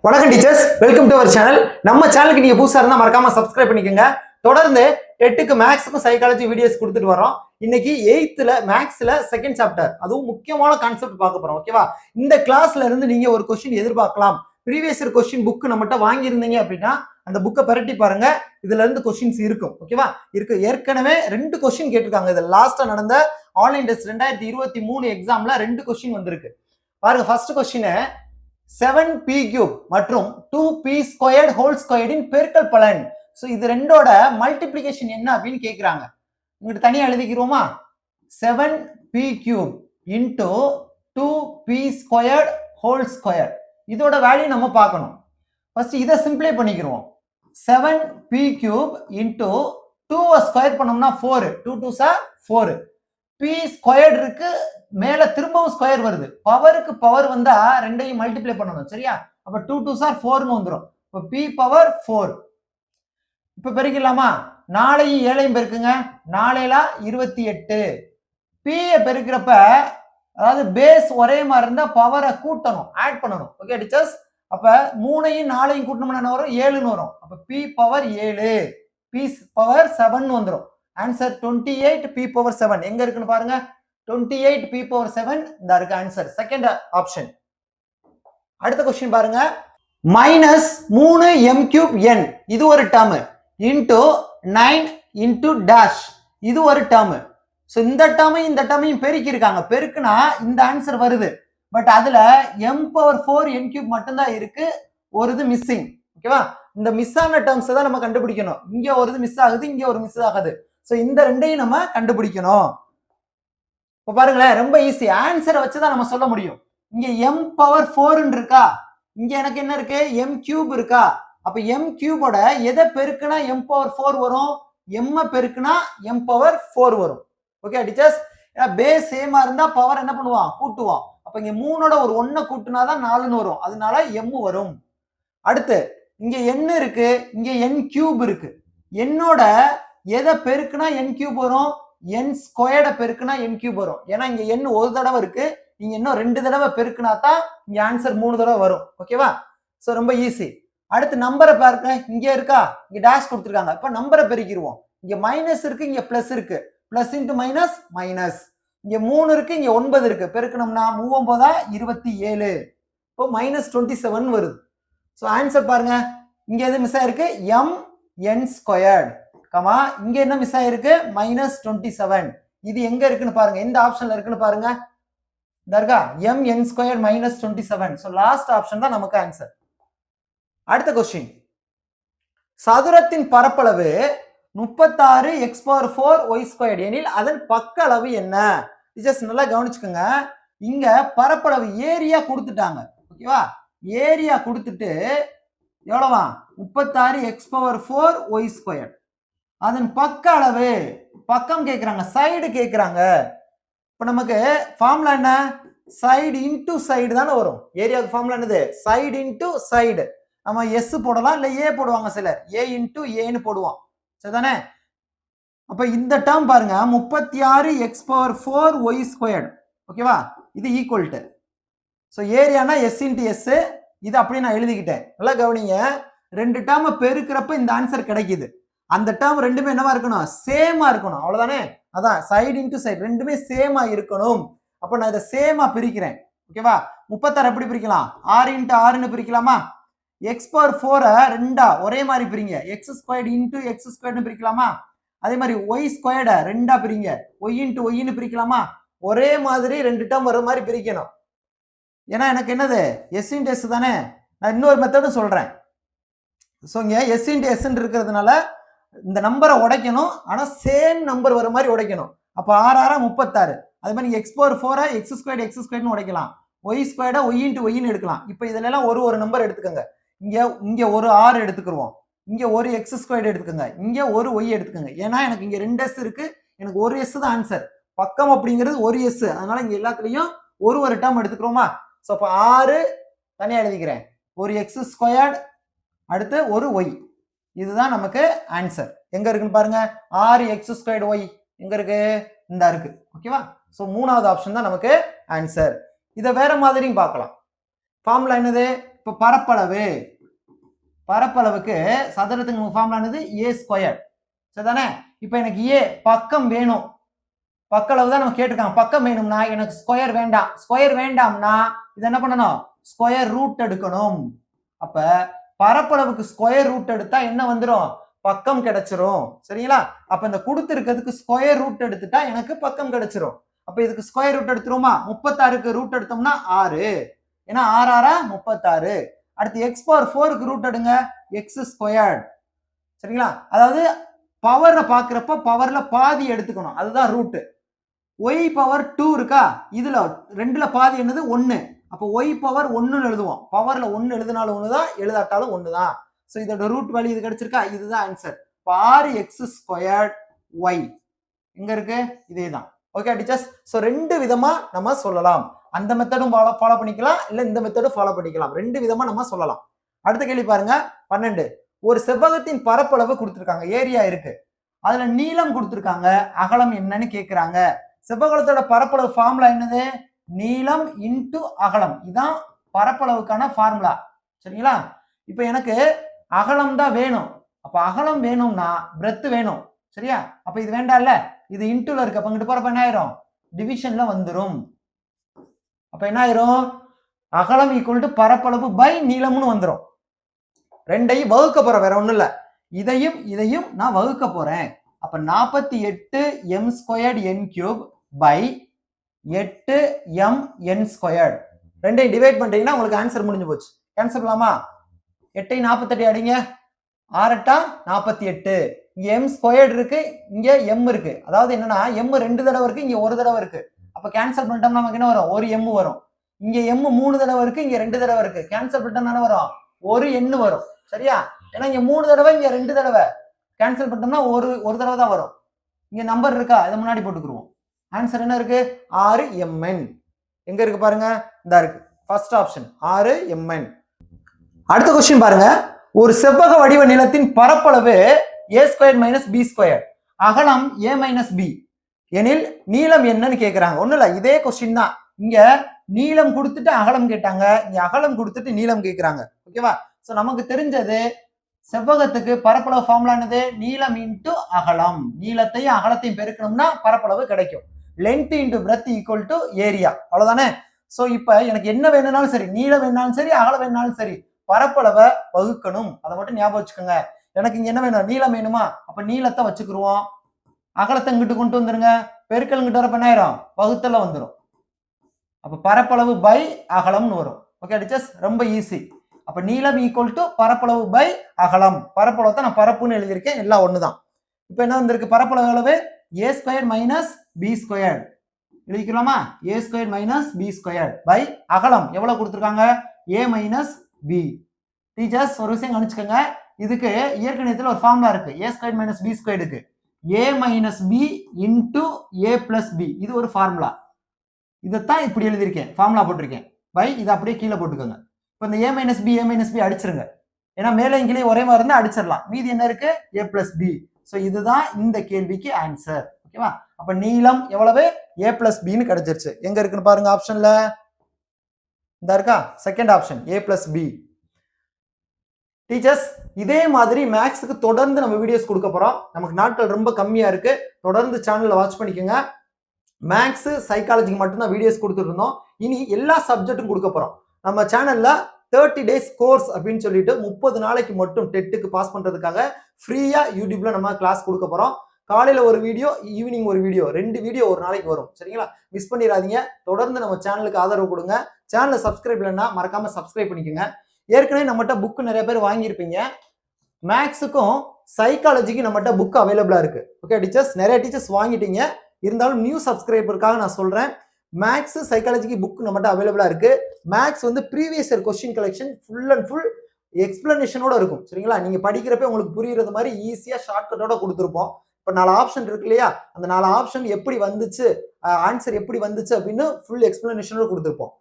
வணக்கம் teachers, welcome to our channel. நம்ம சேனலுக்கு நீங்க புதுசா இருந்தா மறக்காம சப்ஸ்கிரைப் பண்ணிக்கோங்க. தொடர்ந்து 8க்கு மேக்ஸுக்கும் சைக்காலஜி வீடியோஸ் கொடுத்துட்டு வரோம். இன்னைக்கு 8th மேக்ஸ்ல செகண்ட் சாப்டர், அதுவும் முக்கியமான கான்செப்ட் பார்க்க போறோம். ஓகேவா? இந்த கிளாஸ்ல இருந்து நீங்க ஒரு கொஸ்டின் எதிர்பார்க்கலாம். ப்ரீவியஸ் இயர் கொஸ்டின் புக் நம்மகிட்ட வாங்கி இருந்தீங்க அப்படின்னா அந்த புக்கை பரட்டி பாருங்க. இதுல இருந்து கொஸ்டின்ஸ் இருக்கும். ஓகேவா? இருக்கு. ஏற்கனவே 2 கொஸ்டின் கேட்டிருக்காங்க. இது லாஸ்டா நடந்த ஆன்லைன் டெஸ்ட் 2023 எக்ஸாம்ல 2 கொஸ்டின் வந்திருக்கு. பாருங்க, ஃபர்ஸ்ட் கொஸ்டின் 7p³ மற்றும் 2p² ஹோல் ஸ்கொயர்டின் பெருக்கல் பலன். ஸோ இது ரெண்டோட மல்டிப்ளிகேஷன் என்ன அப்படின்னு கேட்குறாங்க. இங்கிட்ட தனியாக எழுதிக்கிறோமா? 7p³ into 2p² whole square. இதோட வேல்யூ நம்ம பார்க்கணும். ஃபர்ஸ்ட் இதை சிம்பிளை பண்ணிக்கிறோம். 7p³ இன்டூ 2 ஸ்கொயர் பண்ணோம்னா 4, 2 2s 4. p ஸ்கொயர்டு இருக்கு, மேல திரும்பவும் ஸ்கொயர் வருது. பவருக்கு பவர் வந்தா ரெண்டையும் மல்டிப்ளை பண்ணணும். சரியா? அப்ப 2 2s 4ன்னு வந்துடும். இப்ப p பவர் 4. இப்ப பெருக்கலாமா? 4ஐயும் 7ஐயும் பெருக்குங்க. 4 28. p பெருக்கிறப்ப அதாவது பேஸ் ஒரே மாதிரி இருந்தா பவரை கூட்டணும், ஆட் பண்ணணும். Okay teachers? அப்ப 3ஐயும் 4ஐயும் கூட்டணும்னா என்ன வரும்? 7ன்னு வரும். அப்ப p பவர் 7, p பவர் 7 வந்துடும். Answer 28 p power 7. எங்க இருக்குன்னு பாருங்க. 28 p பவர் 7 இந்த இருக்கு ஆன்சர். Second option. அடுத்த क्वेश्चन பாருங்க. -3m³ n இது ஒரு டேர்ம் இன்டு 9 இன்டு டேஷ் இது ஒரு டேர்ம். சோ இந்த டேர்மையும் பெருக்கி இருக்காங்க. பெருக்குனா இந்த ஆன்சர் வருது. பட் அதுல m பவர் 4 n³ மட்டும் தான் இருக்கு. ஒரு இது மிஸ்ஸிங். ஓகேவா? இந்த மிஸ் ஆன டேர்ம்ஸ் தான் நம்ம கண்டுபிடிக்கணும். இங்க ஒரு இது மிஸ் ஆகுது, இங்க ஒரு மிஸ் ஆகுது. சோ இந்த ரெண்டையும் நம்ம கண்டுபிடிக்கணும். இப்ப பாருங்களேன், ரொம்ப ஈஸி. ஆன்சரை வச்சுதான் நம்ம சொல்ல முடியும். இங்க m பவர் 4 இருக்கா, இங்க எனக்கு என்ன இருக்கு? m³ இருக்கா. அப்ப m³ எதை பெருக்குனா m பவர் 4 வரும்? m பெருக்குனா m பவர் 4 வரும். Okay teachers? பேஸ் சேமா இருந்தா பவர் என்ன பண்ணுவான்? கூட்டுவான். அப்ப இங்க 3 ஒரு 1 கூட்டுனாதான் 4ன்னு வரும். அதனால m வரும். அடுத்து இங்க n இருக்கு, இங்க n³ இருக்கு. என்னோட எதை பெருக்குனா n³ வரும்? n ஸ்கொயர்டை பெருக்குனா n³ வரும். ஏன்னா இங்க n ஒரு தடவை இருக்கு, நீங்க இன்னும் 2 தடவை பெருக்குனா தான் இங்க ஆன்சர் 3 தடவை வரும். ஓகேவா? சோ ரொம்ப ஈஸி. அடுத்து நம்பரை பாருங்க. இங்க இருக்கா, இங்க டேஷ் கொடுத்துருக்காங்க. இப்ப நம்பரை பெருக்கிடுவோம். இங்க மைனஸ் இருக்கு, இங்க பிளஸ் இருக்கு. Plus into minus minus. இங்க 3 இருக்கு, இங்க 9 இருக்கு. பெருக்கணும்னா 3 27. இப்போ -27 வருது. ஸோ ஆன்சர் பாருங்க. இங்க எது மிஸ் ஆயிருக்கு? m n². கமா இங்க என்ன மிஸ் ஆயிருக்கு? -27. இது எங்க இருக்குன்னு பாருங்க. எந்த ஆப்ஷன்ல இருக்குன்னு பாருங்க. தர்கா m n² -27. So last option தான் நமக்கு ஆன்சர். அடுத்த கொஸ்டின். சதுரத்தின் பரப்பளவு 36x⁴y² எனில் அதன் பக்க அளவு என்ன? டீச்சர்ஸ் நல்லா கவனிச்சுக்கோங்க. இங்க பரப்பளவு ஏரியா கொடுத்துட்டாங்க. ஓகேவா? ஏரியா கொடுத்துட்டு எவ்வளவா? 36x⁴y². அதன் பக்க அளவு, பக்கம் கேட்கிறாங்க, சைடு கேட்கிறாங்க. இப்ப நமக்கு ஃபார்முலா என்ன? சைடு இன்டு சைடு தானே வரும். ஏரியாவுக்கு ஃபார்முலா என்னது? Side into side. நம்ம எஸ் போடலாம், இல்ல ஏ போடுவாங்க சிலர். ஏ இன்டு ஏன்னு போடுவோம். சரிதானே? அப்ப இந்த டேர்ம் பாருங்க, 36x⁴y². ஓகேவா? இது ஈக்குவல் டு, ஸோ ஏரியானா எஸ் இன்டு எஸ். இது அப்படியே நான் எழுதிக்கிட்டேன். நல்லா கவனிங்க. 2 டேர்ம் பெருக்கிறப்ப இந்த ஆன்சர் கிடைக்குது. அந்த டேர்ம் ரெண்டுமே என்னவா இருக்கணும்? சேமா இருக்கணும். அவ்வளவுதானே? அதான் சைடு இன்டு சைடு ரெண்டுமே சேமா இருக்கணும். அப்ப நான் இதை சேமா பிரிக்கிறேன். ஓகேவா? 36 எப்படி பிரிக்கலாம்? 6 இன்டு 6ன்னு பிரிக்கலாமா? x⁴ ரெண்டா ஒரே மாதிரி பிரிங்க. x² into x² பிரிக்கலாமா? அதே மாதிரி y² ரெண்டா பிரிங்க. y into yன்னு பிரிக்கலாமா? ஒரே மாதிரி 2 டேர்ம் வர மாதிரி பிரிக்கணும். ஏன்னா எனக்கு என்னது? எஸ் இன்டு எஸ் தானே. நான் இன்னொரு மெத்தடும் சொல்றேன். ஸோ இங்க எஸ் இன்டு எஸ் இருக்கிறதுனால இந்த நம்பரை உடைக்கணும். ஆனா சேம் நம்பர் வர மாதிரி உடைக்கணும். அப்ப 6 6 36. அதே மாதிரி x⁴ x² x²ன்னு உடைக்கலாம். y² y into yன்னு எடுக்கலாம். இப்போ இதுல எல்லாம் ஒரு நம்பர் எடுத்துக்கோங்க. இங்க ஒரு 6 எடுத்துக்கிருவோம். இங்க ஒரு x² எடுத்துக்கோங்க. இங்க ஒரு y எடுத்துக்கோங்க. ஏன்னா எனக்கு இங்க 2 s இருக்கு, எனக்கு ஒரு s தான் ஆன்சர். பக்கம் அப்படிங்கிறது ஒரு s. அதனால இங்க எல்லாத்துலயும் ஒரு டேர்ம் எடுத்துக்கிறோமா? ஸோ அப்போ 6 தனியா எழுதிக்கிறேன். ஒரு x², அடுத்து ஒரு y. இதுதான் நமக்கு ஆன்சர். எங்க இருக்குன்னு பாருங்க. 6x²y எங்க இருக்கு? இந்த இருக்கு. ஓகேவா? ஸோ 3வது ஆப்ஷன் தான் நமக்கு ஆன்சர். இதை வேற மாதிரியும் பார்க்கலாம். ஃபார்முலா என்னது? இப்ப இப்போ பரப்பளவுக்கு சதுரத்துக்கு ஃபார்முலானது a ஸ்கொயர் சரிதானே. இப்போ எனக்கு a பக்கம் வேணும், பக்களவு தான் நம்ம கேட்டிருக்காங்க. பக்கம் வேணும்னா எனக்கு ஸ்கொயர் வேண்டாம். ஸ்கொயர் வேண்டாம்னா இது என்ன பண்ணணும், ஸ்கொயர் ரூட் எடுக்கணும். அப்ப பரப்பளவுக்கு ஸ்கொயர் ரூட் எடுத்தா என்ன வந்துடும், பக்கம் கிடைச்சிரும் சரிங்களா. அப்ப இந்த கொடுத்திருக்கிறதுக்கு ஸ்கொயர் ரூட் எடுத்துட்டா எனக்கு பக்கம் கிடைச்சிரும். அப்ப இதுக்கு ஸ்கொயர் ரூட் எடுத்துருவோமா, 36க்கு ரூட் எடுத்தோம்னா 6, ஏன்னா 6 6 36. அடுத்து x பவர் 4க்கு ரூட் எடுங்க, x ஸ்கொயர்ட் சரிங்களா. அதாவது பவர்ல பாக்குறப்ப பவர்ல பாதி எடுத்துக்கணும், அதுதான் ரூட். y பவர் 2 இருக்கா, இதுல ரெண்டுல பாதி என்னது 1. அப்போ y பவர் 1 எழுதுவோம். பவர்ல 1 எழுதினாலும் ஒண்ணுதான், எழுதாட்டாலும் ஒண்ணுதான். சோ இதோட ரூட் வேல்யூ இது கிடைச்சிருக்கா, இதுதான் ஆன்சர். 6x ஸ்கொயர்ட் y எங்க இருக்கு, இதேதான். Okay teachers. சோ ரெண்டு விதமா நம்ம சொல்லலாம். அந்த மெத்தடும் ஃபாலோ பண்ணிக்கலாம், இல்ல இந்த மெத்தடும் ஃபாலோ பண்ணிக்கலாம். ரெண்டு விதமா நம்ம சொல்லலாம். அடுத்த கேள்வி பாருங்க 12. ஒரு செவ்வகத்தின் பரப்பளவு கொடுத்திருக்காங்க, ஏரியா இருக்கு, அதுல நீளம் கொடுத்திருக்காங்க, அகலம் என்னன்னு கேக்குறாங்க. செவ்வகத்தோட பரப்பளவு ஃபார்முலா என்னது, நீளம் இன்டு அகலம். இதுதான் பரப்பளவுக்கான ஃபார்முலா சரிங்களா. இப்போ எனக்கு அகலம் தான் வேணும். அப்ப அகலம் வேணும்னா பிரெத் வேணும் சரியா. அப்ப இது வேண்டாம் இல்ல, இது இன்டுல இருக்கு. அப்ப இங்கிட்டு போறப்ப என்ன ஆயிரும், டிவிஷன்ல வந்துரும். அப்ப என்ன ஆயிரும், அகலம் ஈக்குவல் டு பரப்பளவு பை நீளம்னு வந்துரும். ரெண்டையும் வகுக்க போறேன், வேற ஒண்ணும் இல்ல. இதையும் இதையும் நான் வகுக்க போறேன். அப்ப 48 m squared n cube by 8 m n squared. ரெண்டையும் டிவைட் பண்றீங்கன்னா உங்களுக்கு ஆன்சர் முடிஞ்சு போச்சு. கேன்சல் பண்ணலாமா, 8 48 அடிங்க, 6 8 48. இங்க m ஸ்கொயர்ட் இருக்கு, இங்க m இருக்கு. அதாவது என்னன்னா m 2 தடவை இருக்கு, இங்க ஒரு தடவை இருக்கு. அப்ப கேன்சல் பண்ணிட்டோம்னா நமக்கு என்ன வரும், ஒரு m வரும். இங்க m 3 தடவை இருக்கு, இங்க 2 தடவை இருக்கு. கேன்சல் பண்ணிட்டோம்னா என்ன வரும், ஒரு n வரும் சரியா. ஏன்னா இங்க 3 தடவை, இங்க 2 தடவை. கேன்சல் பண்ணிட்டோம்னா ஒரு தடவை தான் வரும். இங்க நம்பர் இருக்கா, இதை முன்னாடி போட்டுக்குருவோம். ஆன்சர் என்ன இருக்கு, 6 mn. எங்க இருக்கு பாருங்க, இந்த இருக்கு ஃபர்ஸ்ட் ஆப்ஷன் 6 mn. அடுத்த क्वेश्चन பாருங்க, ஒரு செவ்வக வடிவ நிலத்தின் பரப்பளவு a square minus b square, அகலம் a மைனஸ் b எனில் நீளம் என்னன்னு கேக்குறாங்க. ஒண்ணு இல்ல, இதே क्वेश्चन தான். இங்க நீளம் கொடுத்துட்டு அகலம் கேட்டாங்க, இங்க அகலம் கொடுத்துட்டு நீளம் கேக்குறாங்க. ஓகேவா. சோ நமக்கு தெரிஞ்சது செவ்வகத்துக்கு பரப்பளவு ஃபார்முலா என்னது, நீளம் இன்டு அகலம். நீளத்தையும் அகலத்தையும் பெருக்கணும்னா பரப்பளவு கிடைக்கும். Length into breadth equal to area, அவ்வளவுதானே. சோ இப்ப எனக்கு என்ன வேணும்னாலும் சரி, நீளம் வேணாலும் சரி, அகலம் வேணாலும் சரி, பரப்பளவை வகுக்கணும். அதை மட்டும் ஞாபகம் வச்சுக்கோங்க. எனக்கு இங்க என்ன வேணும், நீளம் வேணுமா, அப்ப நீளத்தை வச்சுக்கிருவோம். அகலத்தை இங்கிட்டு கொண்டு வந்துருங்க, பெருக்கல் இங்கிட்டு வரப்ப என்ன ஆயிரும், வகுத்தல வந்துடும். அப்ப பரப்பளவு பை அகலம்னு வரும். ஓகே டீச்சர்ஸ், ரொம்ப ஈஸி. அப்ப நீளம் ஈக்குவல் டு பரப்பளவு பை அகலம். பரப்பளவு நான் பரப்புன்னு எழுதியிருக்கேன், எல்லாம் ஒண்ணுதான். இப்ப என்ன வந்திருக்கு, பரப்பளவு அளவு a square minus b square எழுதிக்கலாமா, a square minus b square by அகலம் எவ்வளவு கொடுத்துருக்காங்க, a மைனஸ் b. டீச்சர்ஸ் ஒரு விஷயம் கவனிச்சுக்கோங்க, இதுக்கு இயற்கணிதத்துல ஒரு ஃபார்முலா இருக்கு, a ஸ்கொயர் மைனஸ் b ஸ்கொயருக்கு a minus b into a plus b. இது ஒரு ஃபார்முலா, இதைத்தான் இப்படி எழுதியிருக்கேன், ஃபார்முலா போட்டிருக்கேன். பை இதை அப்படியே கீழே போட்டுக்கோங்க. இப்போ இந்த a மைனஸ் b அடிச்சிருங்க, ஏன்னா மேலே இங்கே ஒரே மாதிரி இருந்தா அடிச்சிடலாம். மீதி என்ன இருக்கு, a பிளஸ் b. ஸோ இதுதான் இந்த கேள்விக்கு ஆன்சர். ஓகேவா. அப்ப நீளம் எவ்வளவு, a பிளஸ் பின்னு கிடைச்சிருச்சு. எங்க இருக்குன்னு பாருங்க, ஆப்ஷன்ல இந்த இருக்கா, second option a plus b. Teachers இதே மாதிரி மேக்ஸுக்கு தொடர்ந்து நம்ம வீடியோஸ் கொடுக்க போறோம். நமக்கு நாட்கள் ரொம்ப கம்மியா இருக்கு, தொடர்ந்து சேனல்ல வாட்ச் பண்ணிக்கோங்க. மேக்ஸ் சைக்காலஜிக்கு மட்டும்தான் வீடியோஸ் கொடுத்துட்டு இருந்தோம், இனி எல்லா சப்ஜெக்டும் கொடுக்க போறோம். நம்ம சேனல்ல 30 days கோர்ஸ் அப்படின்னு சொல்லிட்டு 30 நாளைக்கு மட்டும் டெட்டுக்கு பாஸ் பண்றதுக்காக ஃப்ரீயா யூடியூப்ல நம்ம கிளாஸ் கொடுக்க போறோம். காலையில ஒரு வீடியோ, ஈவினிங் ஒரு வீடியோ, 2 வீடியோ ஒரு நாளைக்கு வரும் சரிங்களா. மிஸ் பண்ணிடாதீங்க. தொடர்ந்து நம்ம சேனலுக்கு ஆதரவு கொடுங்க. சேனலை சப்ஸ்கிரைப் இல்லைன்னா மறக்காம சப்ஸ்கிரைப் பண்ணிக்கோங்க. ஏற்கனவே நம்மகிட்ட புக் நிறைய பேர் வாங்கியிருப்பீங்க. மேக்ஸுக்கும் சைக்காலஜிக்கும் நம்மகிட்ட புக் அவைலபிளா இருக்கு. ஓகே டீச்சர்ஸ், நிறைய டீச்சர்ஸ் வாங்கிட்டீங்க, இருந்தாலும் நியூ சப்ஸ்கிரைபருக்காக நான் சொல்றேன், மேக்ஸ் சைக்காலஜிக்கு புக் நம்மகிட்ட அவைலபிளா இருக்கு. மேக்ஸ் வந்து previous year question collection full and full எக்ஸ்பிளனேஷனோட இருக்கும் சரிங்களா. நீங்க படிக்கிறப்ப உங்களுக்கு புரியுறது மாதிரி ஈஸியா ஷார்ட்கட்டோட கொடுத்துருப்போம். இப்போ 4 ஆப்ஷன் இருக்கு இல்லையா, அந்த 4 ஆப்ஷன் எப்படி வந்துச்சு, ஆன்சர் எப்படி வந்துச்சு அப்படின்னு ஃபுல் எக்ஸ்பிளனேஷனோட கொடுத்துருப்போம்.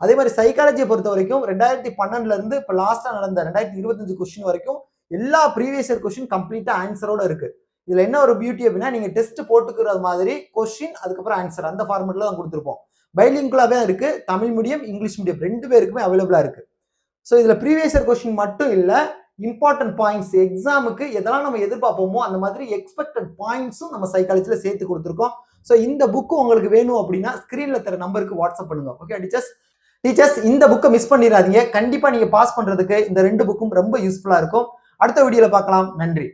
அதே மாதிரி சைக்காலஜியை பொறுத்த வரைக்கும் 2012ல இருந்து இப்போ லாஸ்டா நடந்த 2025 கொஸ்டின் வரைக்கும் எல்லா ப்ரீவியஸ் இயர் கொஸ்டின் கம்ப்ளீட்டா ஆன்சரோட இருக்கு. இதுல என்ன ஒரு பியூட்டி அப்படின்னா, நீங்க டெஸ்ட் போட்டுக்கிறது மாதிரி கொஸ்டின் அதுக்கப்புறம் ஆன்சர் அந்த ஃபார்மெட்ல தான் கொடுத்துருப்போம். பைலிங்குலாவே இருக்கு, தமிழ் மீடியம் இங்கிலீஷ் மீடியம் 2 பேருக்குமே அவைலபிளா இருக்கு. ஸோ இதுல ப்ரீவியஸ் இயர் கொஸ்டின் மட்டும் இல்ல, இம்பார்ட்டன்ட் பாயிண்ட்ஸ் எக்ஸாமுக்கு எதெல்லாம் நம்ம எதிர்பார்ப்போமோ அந்த மாதிரி எக்ஸ்பெக்டட் பாயிண்ட்ஸும் நம்ம சைக்காலஜில சேர்த்து கொடுத்துருக்கோம். ஸோ இந்த புக்கு உங்களுக்கு வேணும் அப்படின்னா ஸ்கிரீன்ல தர நம்பருக்கு வாட்ஸ்அப் பண்ணுங்க. ஓகே டீச்சர்ஸ் இந்த புக்கை மிஸ் பண்ணிடாதீங்க. கண்டிப்பா நீங்க பாஸ் பண்றதுக்கு இந்த 2 புக்கும் ரொம்ப யூஸ்ஃபுல்லா இருக்கும். அடுத்த வீடியோல பார்க்கலாம். நன்றி.